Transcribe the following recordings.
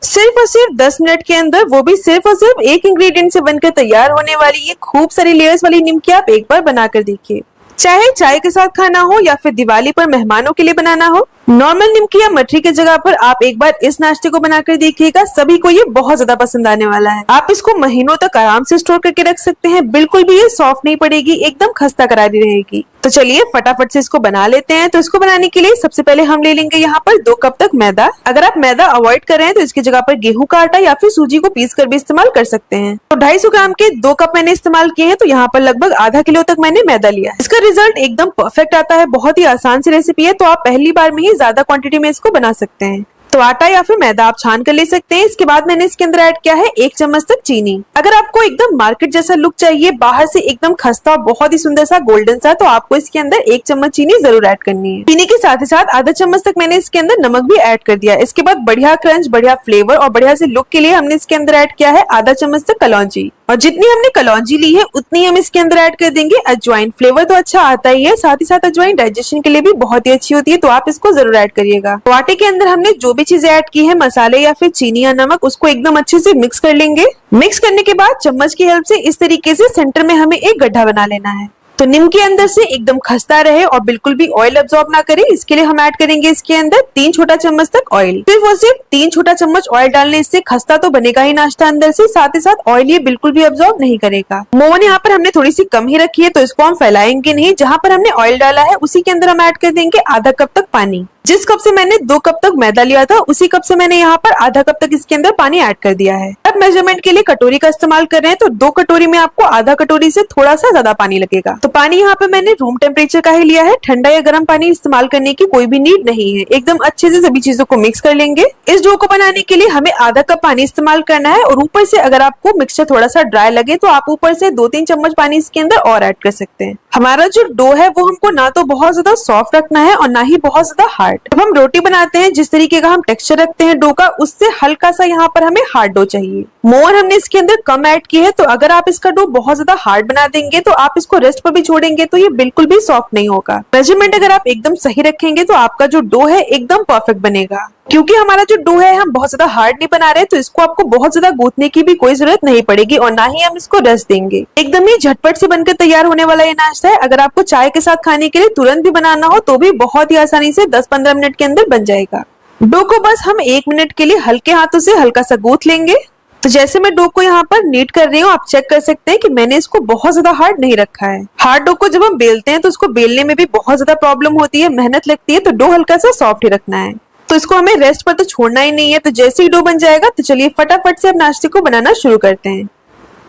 सिर्फ और सिर्फ 10 मिनट के अंदर, वो भी सिर्फ और सिर्फ एक इंग्रेडिएंट से बनकर तैयार होने वाली ये खूब सारी लेयर्स वाली निमकी आप एक बार बनाकर देखिए। चाहे चाय के साथ खाना हो या फिर दिवाली पर मेहमानों के लिए बनाना हो, नॉर्मल निमकी या मठरी की जगह पर आप एक बार इस नाश्ते को बनाकर देखिएगा। सभी को ये बहुत ज्यादा पसंद आने वाला है। आप इसको महीनों तक आराम से स्टोर करके रख सकते हैं। बिल्कुल भी ये सॉफ्ट नहीं पड़ेगी, एकदम खस्ता करारी रहेगी। तो चलिए फटाफट से इसको बना लेते हैं। तो इसको बनाने के लिए सबसे पहले हम ले लेंगे यहाँ पर 2 कप तक मैदा। अगर आप मैदा अवॉइड कर रहे हैं तो इसकी जगह पर गेहूं का आटा या फिर सूजी को पीस कर भी इस्तेमाल कर सकते हैं। तो 250 ग्राम के 2 कप मैंने इस्तेमाल किए हैं। तो यहाँ पर लगभग आधा किलो तक मैंने मैदा लिया। इसका रिजल्ट एकदम परफेक्ट आता है। बहुत ही आसान सी रेसिपी है, तो आप पहली बार में ही ज्यादा क्वांटिटी में इसको बना सकते हैं। तो आटा या फिर मैदा आप छान कर ले सकते हैं। इसके बाद मैंने इसके अंदर ऐड किया है 1 चम्मच तक चीनी। अगर आपको एकदम मार्केट जैसा लुक चाहिए, बाहर से एकदम खस्ता और बहुत ही सुंदर सा गोल्डन सा, तो आपको इसके अंदर 1 चम्मच चीनी जरूर ऐड करनी है। चीनी के साथ ही साथ आधा चम्मच तक मैंने इसके अंदर नमक भी ऐड कर दिया। इसके बाद बढ़िया क्रंच, बढ़िया फ्लेवर और बढ़िया से लुक के लिए हमने इसके अंदर ऐड किया है आधा चम्मच तक कलौंजी। और जितनी हमने कलौंजी ली है उतनी हम इसके अंदर ऐड कर देंगे अजवाइन। फ्लेवर तो अच्छा आता ही है, साथ ही साथ अजवाइन डाइजेशन के लिए भी बहुत ही अच्छी होती है, तो आप इसको जरूर ऐड करिएगा। तो आटे के अंदर हमने जो भी चीजें ऐड की है, मसाले या फिर चीनी या नमक, उसको एकदम अच्छे से मिक्स कर लेंगे। मिक्स करने के बाद चम्मच की हेल्प से इस तरीके से सेंटर में हमें एक गड्ढा बना लेना है। तो निमकी अंदर से एकदम खस्ता रहे और बिल्कुल भी ऑयल अब्सॉर्ब ना करे, इसके लिए हम ऐड करेंगे इसके अंदर 3 छोटा चम्मच तक ऑयल। सिर्फ और सिर्फ 3 छोटा चम्मच ऑयल डालने से खस्ता तो बनेगा ही नाश्ता अंदर से, साथ ही साथ ऑयल ये बिल्कुल भी अब्सॉर्ब नहीं करेगा। मोवन यहाँ पर हमने थोड़ी सी कम ही रखी है, तो इसको हम फैलाएंगे नहीं। जहाँ पर हमने ऑयल डाला है उसी के अंदर हम ऐड कर देंगे आधा कप तक पानी। जिस कप से मैंने 2 कप तक मैदा लिया था, उसी कप से मैंने यहाँ पर आधा कप तक इसके अंदर पानी ऐड कर दिया है। अब मेजरमेंट के लिए कटोरी का इस्तेमाल कर रहे हैं, तो 2 कटोरी में आपको आधा कटोरी से थोड़ा सा ज्यादा पानी लगेगा। तो पानी यहाँ पे मैंने रूम टेम्परेचर का ही लिया है। ठंडा या गर्म पानी इस्तेमाल करने की कोई भी नीड नहीं है। एकदम अच्छे से सभी चीजों को मिक्स कर लेंगे। इस डो को बनाने के लिए हमें आधा कप पानी इस्तेमाल करना है, और ऊपर से अगर आपको मिक्सचर थोड़ा सा ड्राई लगे तो आप ऊपर से 2-3 चम्मच पानी इसके अंदर और ऐड कर सकते हैं। हमारा जो डो है वो हमको ना तो बहुत ज्यादा सॉफ्ट रखना है और ना ही बहुत ज्यादा हार्ड। जब हम रोटी बनाते हैं, जिस तरीके का हम टेक्सचर रखते हैं डो का, उससे हल्का सा यहाँ पर हमें हार्ड डो चाहिए। मोवन हमने इसके अंदर कम ऐड की है, तो अगर आप इसका डो बहुत ज्यादा हार्ड बना देंगे तो आप इसको रेस्ट पर भी छोड़ेंगे तो ये बिल्कुल भी सॉफ्ट नहीं होगा। मेजरमेंट अगर आप एकदम सही रखेंगे तो आपका जो डो है एकदम परफेक्ट बनेगा। क्योंकि हमारा जो डो है हम बहुत ज्यादा हार्ड नहीं बना रहे, तो इसको आपको बहुत ज्यादा गूंथने की भी कोई जरूरत नहीं पड़ेगी और ना ही हम इसको रेस्ट देंगे। एकदम ही झटपट से बनकर तैयार होने वाला ये नाश्ता है। अगर आपको चाय के साथ खाने के लिए तुरंत भी बनाना हो तो भी बहुत ही आसानी से 10-15 मिनट के अंदर बन जाएगा। डो को बस हम 1 मिनट के लिए हल्के हाथों से हल्का सा गूंथ लेंगे। तो जैसे मैं डो को यहाँ पर नीट कर रही हूँ, आप चेक कर सकते हैं कि मैंने इसको बहुत ज्यादा हार्ड नहीं रखा है। हार्ड डो को जब हम बेलते हैं तो उसको बेलने में भी बहुत ज्यादा प्रॉब्लम होती है, मेहनत लगती है, तो डो हल्का सा सॉफ्ट ही रखना है। तो इसको हमें रेस्ट पर तो छोड़ना ही नहीं है। तो जैसे ही डो बन जाएगा तो चलिए फटाफट से अब नाश्ते को बनाना शुरू करते हैं।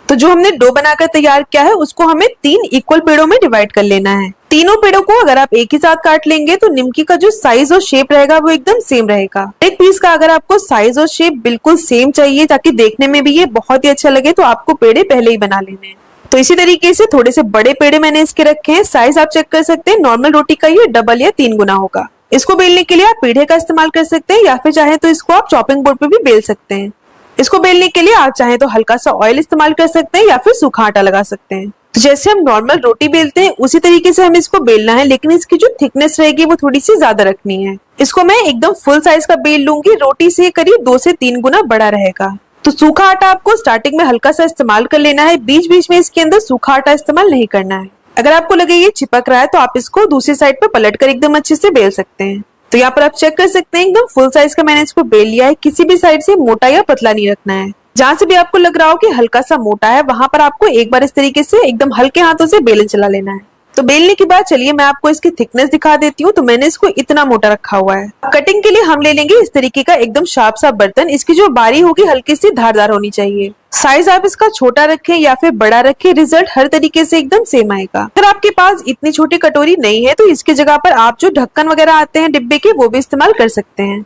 तो जो हमने डो बनाकर तैयार किया है उसको हमें 3 इक्वल पेड़ों में डिवाइड कर लेना है। तीनों पेड़ों को अगर आप एक ही साथ काट लेंगे तो निमकी का जो साइज और शेप रहेगा वो एकदम सेम रहेगा। एक पीस का अगर आपको साइज और शेप बिल्कुल सेम चाहिए ताकि देखने में भी ये बहुत ही अच्छा लगे, तो आपको पेड़े पहले ही बना लेने हैं। तो इसी तरीके से थोड़े से बड़े पेड़े मैंने इसके रखे हैं। साइज आप चेक कर सकते हैं, नॉर्मल रोटी का ये डबल या 3 गुना होगा। इसको बेलने के लिए आप पीढ़े का इस्तेमाल कर सकते हैं या फिर चाहे तो इसको आप चॉपिंग बोर्ड पे भी बेल सकते हैं। इसको बेलने के लिए आप चाहे तो हल्का सा ऑयल इस्तेमाल कर सकते हैं या फिर सूखा आटा लगा सकते हैं। तो जैसे हम नॉर्मल रोटी बेलते हैं उसी तरीके से हमें इसको बेलना है, लेकिन इसकी जो थिकनेस रहेगी वो थोड़ी सी ज्यादा रखनी है। इसको मैं एकदम फुल साइज का बेल लूंगी, रोटी से करीब 2 से 3 गुना बड़ा रहेगा। तो सूखा आटा आपको स्टार्टिंग में हल्का सा इस्तेमाल कर लेना है, बीच बीच में इसके अंदर सूखा आटा इस्तेमाल नहीं करना है। अगर आपको लगे ये चिपक रहा है तो आप इसको दूसरी साइड पर पलट कर एकदम अच्छे से बेल सकते हैं। तो यहाँ पर आप चेक कर सकते हैं एकदम फुल साइज का मैंने इसको बेल लिया है। किसी भी साइड से मोटा या पतला नहीं रखना है। जहां से भी आपको लग रहा हो कि हल्का सा मोटा है, वहां पर आपको एक बार इस तरीके से एकदम हल्के हाथों से बेलन चला लेना है। तो बेलने के बाद चलिए मैं आपको इसकी थिकनेस दिखा देती हूँ। तो मैंने इसको इतना मोटा रखा हुआ है। कटिंग के लिए हम ले लेंगे इस तरीके का एकदम शार्प सा बर्तन। इसकी जो बारी होगी हल्की सी धारदार होनी चाहिए। साइज आप इसका छोटा रखें या फिर बड़ा रखें, रिजल्ट हर तरीके से एकदम सेम आएगा। अगर आपके पास इतनी छोटी कटोरी नहीं है तो इसकी जगह पर आप जो ढक्कन वगैरह आते हैं डिब्बे के, वो भी इस्तेमाल कर सकते हैं।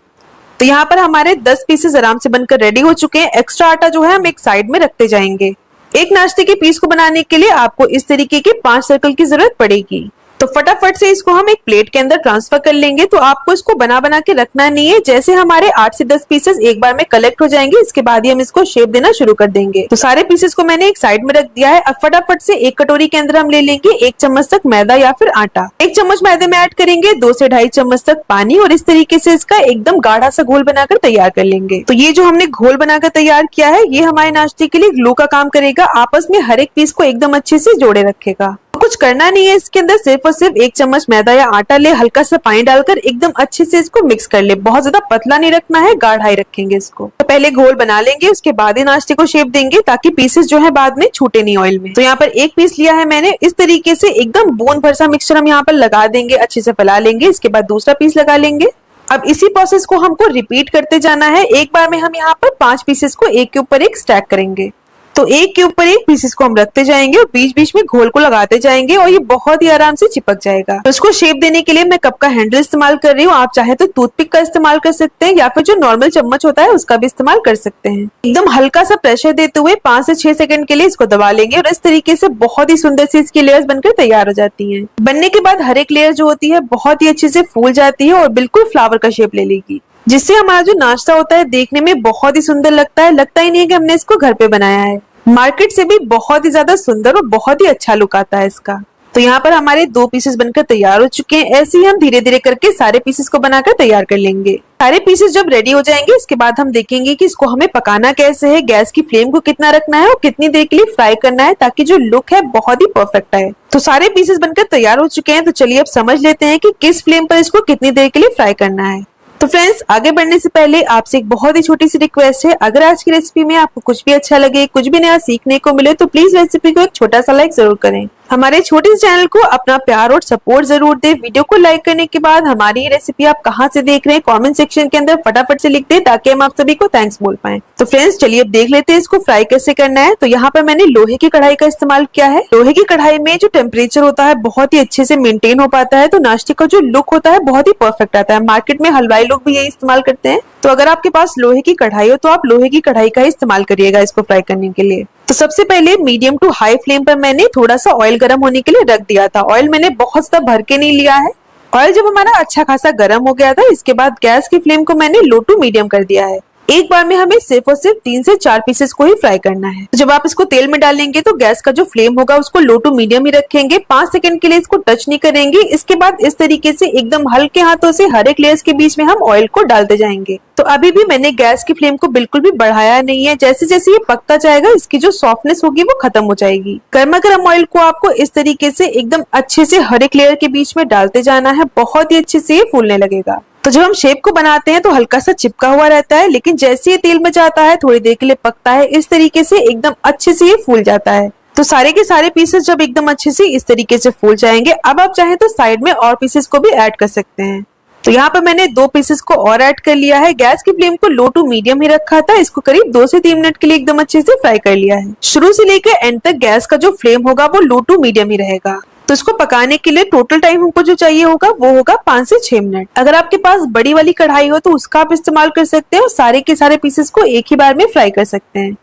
तो यहाँ पर हमारे 10 पीसेस आराम से बनकर रेडी हो चुके हैं। एक्स्ट्रा आटा जो है हम एक साइड में रखते जाएंगे। एक नाश्ते के पीस को बनाने के लिए आपको इस तरीके के 5 सर्कल की जरूरत पड़ेगी। तो फटाफट से इसको हम एक प्लेट के अंदर ट्रांसफर कर लेंगे। तो आपको इसको बना बना के रखना नहीं है, जैसे हमारे 8 से 10 पीसेस एक बार में कलेक्ट हो जाएंगे इसके बाद ही हम इसको शेप देना शुरू कर देंगे। तो सारे पीसेस को मैंने एक साइड में रख दिया है। अब फटाफट से एक कटोरी के अंदर हम ले लेंगे 1 चम्मच तक मैदा या फिर आटा। 1 चम्मच मैदे में ऐड करेंगे 2 से 2.5 चम्मच तक पानी और इस तरीके से इसका एकदम गाढ़ा सा घोल बनाकर तैयार कर लेंगे। तो ये जो हमने घोल बनाकर तैयार किया है ये हमारे नाश्ते के लिए ग्लू का काम करेगा, आपस में हर एक पीस को एकदम अच्छे से जोड़े रखेगा। कुछ करना नहीं है, इसके अंदर सिर्फ और सिर्फ 1 चम्मच मैदा या आटा ले, हल्का सा पानी डालकर एकदम अच्छे से इसको मिक्स कर ले। बहुत ज्यादा पतला नहीं रखना है, गाढ़ा ही रखेंगे इसको। तो पहले घोल बना लेंगे, उसके बाद ही नाश्ते को शेप देंगे ताकि पीसेस जो है बाद में छूटे नहीं ऑयल में। तो यहाँ पर एक पीस लिया है मैंने, इस तरीके से एकदम बूंद भर सा मिक्सचर हम यहाँ पर लगा देंगे, अच्छे से फैला लेंगे। इसके बाद दूसरा पीस लगा लेंगे। अब इसी प्रोसेस को हमको रिपीट करते जाना है। एक बार में हम यहाँ पर 5 पीसेस को एक के ऊपर एक स्टैक करेंगे। तो एक के ऊपर एक पीसेस को हम रखते जाएंगे और बीच बीच में घोल को लगाते जाएंगे और ये बहुत ही आराम से चिपक जाएगा। तो इसको शेप देने के लिए मैं कप का हैंडल इस्तेमाल कर रही हूँ, आप चाहे तो टूथपिक का इस्तेमाल कर सकते हैं या फिर जो नॉर्मल चम्मच होता है उसका भी इस्तेमाल कर सकते हैं। एकदम हल्का सा प्रेशर देते हुए 5 से 6 सेकंड के लिए इसको दबा लेंगे और इस तरीके से बहुत ही सुंदर सी इसकी लेयर्स बनकर तैयार हो जाती है। बनने के बाद हर एक लेयर जो होती है बहुत ही अच्छे से फूल जाती है और बिल्कुल फ्लावर का शेप ले लेगी, जिससे हमारा जो नाश्ता होता है देखने में बहुत ही सुंदर लगता है। लगता ही नहीं है कि हमने इसको घर पे बनाया है। मार्केट से भी बहुत ही ज्यादा सुंदर और बहुत ही अच्छा लुक आता है इसका। तो यहाँ पर हमारे 2 पीसेस बनकर तैयार हो चुके हैं। ऐसे ही हम धीरे धीरे करके सारे पीसेस को बनाकर तैयार कर लेंगे। सारे पीसेस जब रेडी हो जाएंगे इसके बाद हम देखेंगे कि इसको हमें पकाना कैसे है, गैस की फ्लेम को कितना रखना है और कितनी देर के लिए फ्राई करना है ताकि जो लुक है बहुत ही परफेक्ट आए। तो सारे पीसेस बनकर तैयार हो चुके हैं। तो चलिए अब समझ लेते हैं कि किस फ्लेम पर इसको कितनी देर के लिए फ्राई करना है। तो फ्रेंड्स, आगे बढ़ने से पहले आपसे एक बहुत ही छोटी सी रिक्वेस्ट है, अगर आज की रेसिपी में आपको कुछ भी अच्छा लगे, कुछ भी नया सीखने को मिले तो प्लीज रेसिपी को एक छोटा सा लाइक जरूर करें। हमारे छोटे से चैनल को अपना प्यार और सपोर्ट जरूर दे। वीडियो को लाइक करने के बाद हमारी ये रेसिपी आप कहाँ से देख रहे हैं कमेंट सेक्शन के अंदर फटाफट से लिख दे ताकि हम आप सभी को थैंक्स बोल पाए। तो फ्रेंड्स चलिए अब देख लेते हैं इसको फ्राई कैसे करना है। तो यहाँ पर मैंने लोहे की कढ़ाई का इस्तेमाल किया है। लोहे की कढ़ाई में जो टेम्परेचर होता है बहुत ही अच्छे से मेंटेन हो पाता है, तो नाश्ते का जो लुक होता है बहुत ही परफेक्ट आता है। मार्केट में हलवाई लोग भी यही इस्तेमाल करते हैं। तो अगर आपके पास लोहे की कढ़ाई हो तो आप लोहे की कढ़ाई का ही इस्तेमाल करिएगा इसको फ्राई करने के लिए। तो सबसे पहले मीडियम टू हाई फ्लेम पर मैंने थोड़ा सा ऑयल गर्म होने के लिए रख दिया था। ऑयल मैंने बहुत ज्यादा भर के नहीं लिया है। ऑयल जब हमारा अच्छा खासा गर्म हो गया था इसके बाद गैस की फ्लेम को मैंने लो टू मीडियम कर दिया है। एक बार में हमें सिर्फ और सिर्फ 3 से 4 पीसेस को ही फ्राई करना है। तो जब आप इसको तेल में डालेंगे तो गैस का जो फ्लेम होगा उसको लो टू मीडियम ही रखेंगे। 5 सेकंड के लिए इसको टच नहीं करेंगे। इसके बाद इस तरीके से एकदम हल्के हाथों से हर एक लेयर्स के बीच में हम ऑयल को डालते जाएंगे। तो अभी भी मैंने गैस की फ्लेम को बिल्कुल भी बढ़ाया नहीं है। जैसे जैसे ये पकता जाएगा इसकी जो सॉफ्टनेस होगी वो खत्म हो जाएगी। गर्मा गर्म ऑयल को आपको इस तरीके से एकदम अच्छे से हर एक लेयर के बीच में डालते जाना है, बहुत ही अच्छे से ये फूलने लगेगा। तो जब हम शेप को बनाते हैं तो हल्का सा चिपका हुआ रहता है, लेकिन जैसे ये तेल में जाता है थोड़ी देर के लिए पकता है, इस तरीके से एकदम अच्छे से ये फूल जाता है। तो सारे के सारे पीसेस जब एकदम अच्छे से इस तरीके से फूल जाएंगे, अब आप चाहें तो साइड में और पीसेस को भी ऐड कर सकते हैं। तो यहाँ पर मैंने 2 पीसेस को और ऐड कर लिया है। गैस की फ्लेम को लो टू मीडियम ही रखा था। इसको करीब 2 से 3 मिनट के लिए एकदम अच्छे से फ्राई कर लिया है। शुरू से लेकर एंड तक गैस का जो फ्लेम होगा वो लो टू मीडियम ही रहेगा। तो इसको पकाने के लिए टोटल टाइम हमको जो चाहिए होगा वो होगा 5 से 6 मिनट। अगर आपके पास बड़ी वाली कढ़ाई हो तो उसका आप इस्तेमाल कर सकते हैं और सारे के सारे पीसेस को एक ही बार में फ्राई कर सकते हैं।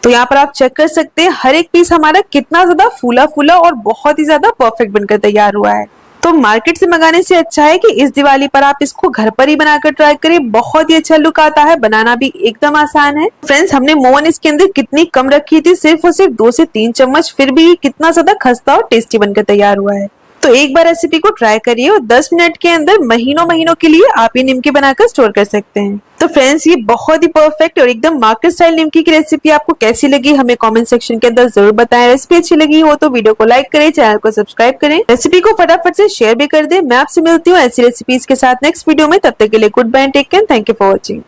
तो यहाँ पर आप चेक कर सकते हैं हर एक पीस हमारा कितना ज्यादा फूला फूला और बहुत ही ज्यादा परफेक्ट बनकर तैयार हुआ है। तो मार्केट से मंगाने से अच्छा है कि इस दिवाली पर आप इसको घर पर ही बनाकर ट्राई करें, बहुत ही अच्छा लुक आता है। बनाना भी एकदम आसान है। फ्रेंड्स, हमने मोवन इसके अंदर कितनी कम रखी थी, सिर्फ और सिर्फ 2 से 3 चम्मच, फिर भी कितना ज्यादा खस्ता और टेस्टी बनकर तैयार हुआ है। तो एक बार रेसिपी को ट्राई करिए और 10 मिनट के अंदर महीनों महीनों के लिए आप ये निमकी बनाकर स्टोर कर सकते हैं। तो फ्रेंड्स, ये बहुत ही परफेक्ट और एकदम मार्केट स्टाइल निमकी की रेसिपी आपको कैसी लगी हमें कमेंट सेक्शन के अंदर जरूर बताएं। रेसिपी अच्छी लगी हो तो वीडियो को लाइक करें, चैनल को सब्सक्राइब करें, रेसिपी को फटाफट से शेयर भी कर दें। मैं आपसे मिलती हूँ ऐसी रेसिपीज के साथ नेक्स्ट वीडियो में। तब तक के लिए good bye, take care, thank you for watching.